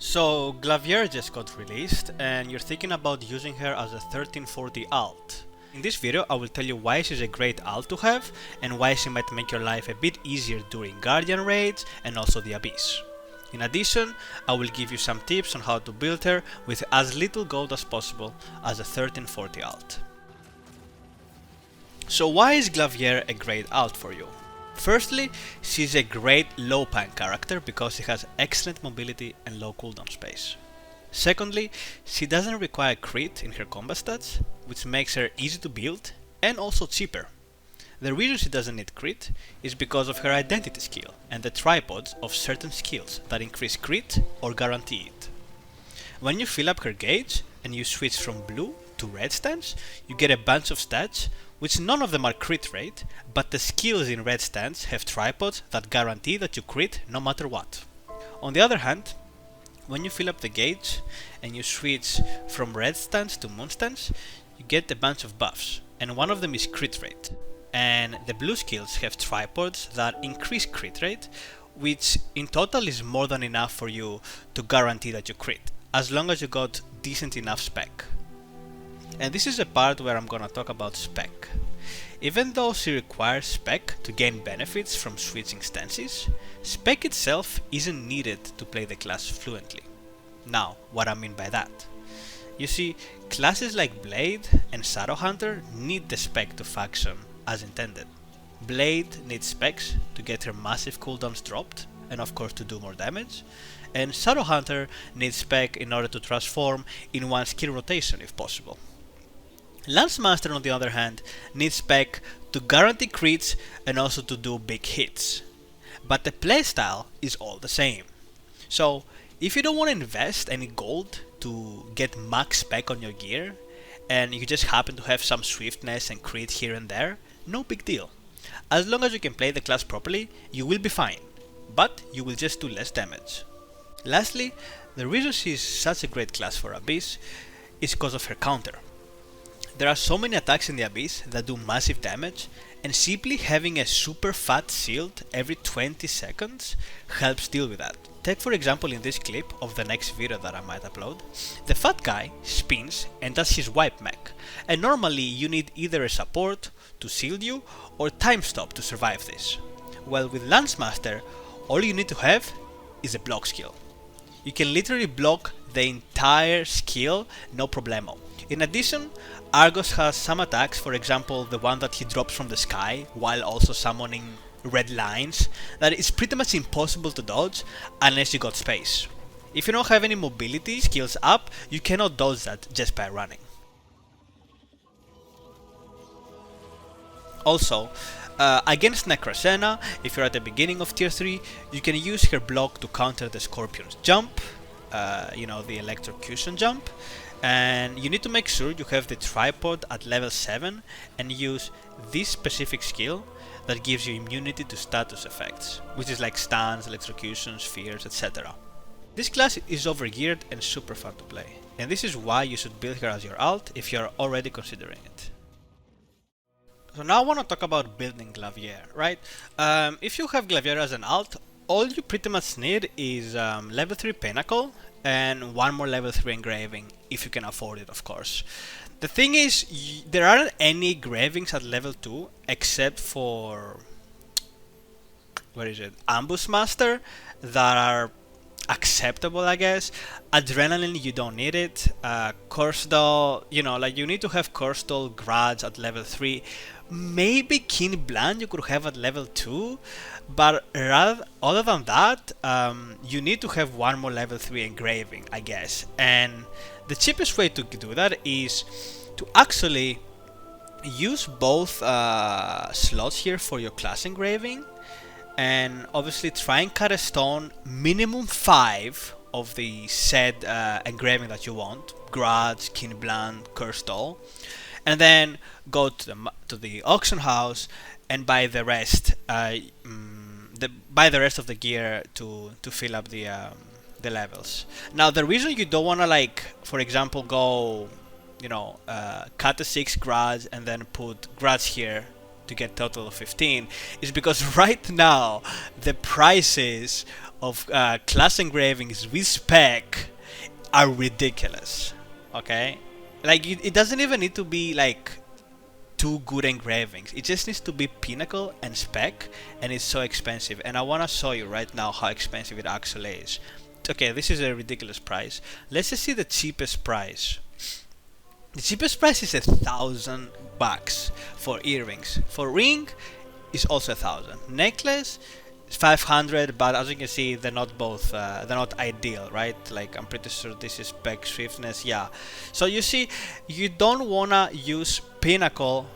So Glavier just got released and you're thinking about using her as a 1340 alt. In this video I will tell you why she's a great alt to have and why she might make your life a bit easier during Guardian raids and also the Abyss. In addition, I will give you some tips on how to build her with as little gold as possible as a 1340 alt. So why is Glavier a great alt for you? Firstly, she's a great low pank character because she has excellent mobility and low cooldown space. Secondly, she doesn't require crit in her combat stats, which makes her easy to build and also cheaper. The reason she doesn't need crit is because of her identity skill and the tripods of certain skills that increase crit or guarantee it. When you fill up her gauge and you switch from blue to red stance, you get a bunch of stats which none of them are crit rate, but the skills in red stance have tripods that guarantee that you crit no matter what. On the other hand, when you fill up the gauge and you switch from red stance to moon stance, you get a bunch of buffs, and one of them is crit rate. And the blue skills have tripods that increase crit rate, which in total is more than enough for you to guarantee that you crit, as long as you got decent enough spec. And this is a part where I'm gonna talk about spec. Even though she requires spec to gain benefits from switching stances, spec itself isn't needed to play the class fluently. Now, what I mean by that? You see, classes like Blade and Shadowhunter need the spec to function as intended. Blade needs specs to get her massive cooldowns dropped, and of course to do more damage, and Shadowhunter needs spec in order to transform in one skill rotation if possible. Lancemaster, on the other hand, needs spec to guarantee crits and also to do big hits. But the playstyle is all the same. So, if you don't want to invest any gold to get max spec on your gear, and you just happen to have some swiftness and crit here and there, no big deal. As long as you can play the class properly, you will be fine, but you will just do less damage. Lastly, the reason she is such a great class for Abyss is because of her counter. There are so many attacks in the Abyss that do massive damage, and simply having a super fat shield every 20 seconds helps deal with that. Take for example in this clip of the next video that I might upload, the fat guy spins and does his wipe mech, and normally you need either a support to shield you or time stop to survive this. Well, with Lancemaster, all you need to have is a block skill. You can literally block the entire skill, no problemo. In addition, Argos has some attacks, for example the one that he drops from the sky while also summoning red lines, that is pretty much impossible to dodge unless you got space. If you don't have any mobility skills up, you cannot dodge that just by running. Also, against Necrosena, if you're at the beginning of tier 3, you can use her block to counter the Scorpion's jump, the electrocution jump, and you need to make sure you have the tripod at level 7 and use this specific skill that gives you immunity to status effects, which is like stuns, electrocutions, fears, etc. This class is overgeared and super fun to play, and this is why you should build her as your alt if you are already considering it. So now I want to talk about building Glavier, right? If you have Glavier as an alt, all you pretty much need is level 3 Pinnacle and one more level 3 engraving, if you can afford it, of course. The thing is, there aren't any engravings at level 2 except for Ambush Master that are acceptable, I guess. Adrenaline, you don't need it. Curse Doll, you need to have Curse Doll Grudge at level 3. Maybe Keen Blunt you could have at level 2, but other than that, you need to have one more level 3 engraving, I guess. And the cheapest way to do that is to actually use both slots here for your class engraving, and obviously try and cut a stone minimum 5 of the said engraving that you want, Grudge, Keen Blunt, Curse Doll, and then go to the auction house and buy the rest of the gear to fill up the levels. Now the reason you don't want to, for example, go cut a 6 Grudge and then put Grudge here to get total of 15 is because right now the prices of class engravings with spec are ridiculous. Okay, like it doesn't even need to be like two good engravings. It just needs to be pinnacle and spec, and it's so expensive. And I want to show you right now how expensive it actually is. Okay, this is a ridiculous price. Let's just see the cheapest price. The cheapest price is $1,000 for earrings. For ring is also 1,000. Necklace is 500, but as you can see, they're not both. They're not ideal, right? Like I'm pretty sure this is spec swiftness. Yeah. So you see, you don't wanna use pinnacle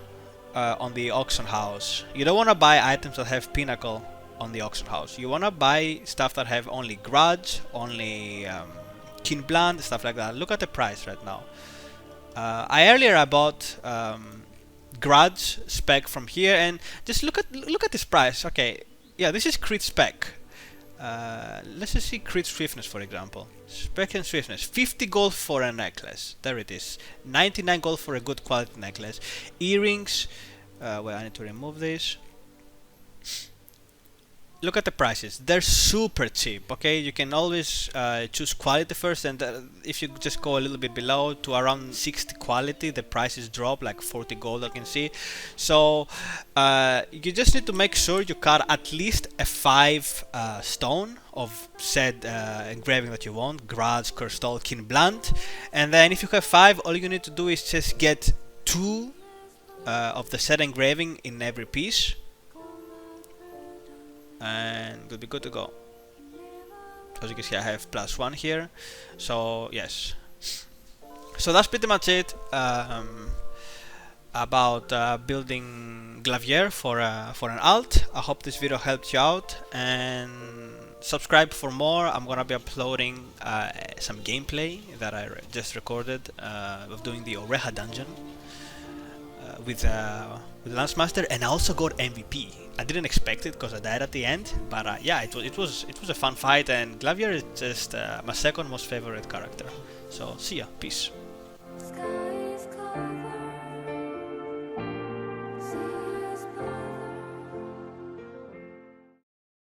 on the auction house. You don't wanna buy items that have pinnacle on the auction house. You wanna buy stuff that have only grudge, only kin bland, stuff like that. Look at the price right now. I bought grudge spec from here, and just look at this price. Okay, yeah, this is crit spec. Let's just see crit swiftness, for example. Spec and swiftness, 50 gold for a necklace. There it is. 99 gold for a good quality necklace. Earrings. Well, I need to remove this. Look at the prices. They're super cheap. Okay, you can always choose quality first, and if you just go a little bit below to around 60 quality, the prices drop like 40 gold, I can see. So you just need to make sure you cut at least a 5 stone of said engraving that you want, grudge, crystal, kin blunt, and then if you have 5, all you need to do is just get 2 of the said engraving in every piece, and you'll be good to go. As you can see, I have +1 here, so yes. So that's pretty much it about building Glavier for an alt. I hope this video helped you out, and subscribe for more. I'm gonna be uploading some gameplay that I just recorded of doing the Oreha dungeon with Lancemaster, and I also got MVP. I didn't expect it because I died at the end, but yeah, it was a fun fight, and Glavier is just my second most favorite character. So see ya, peace.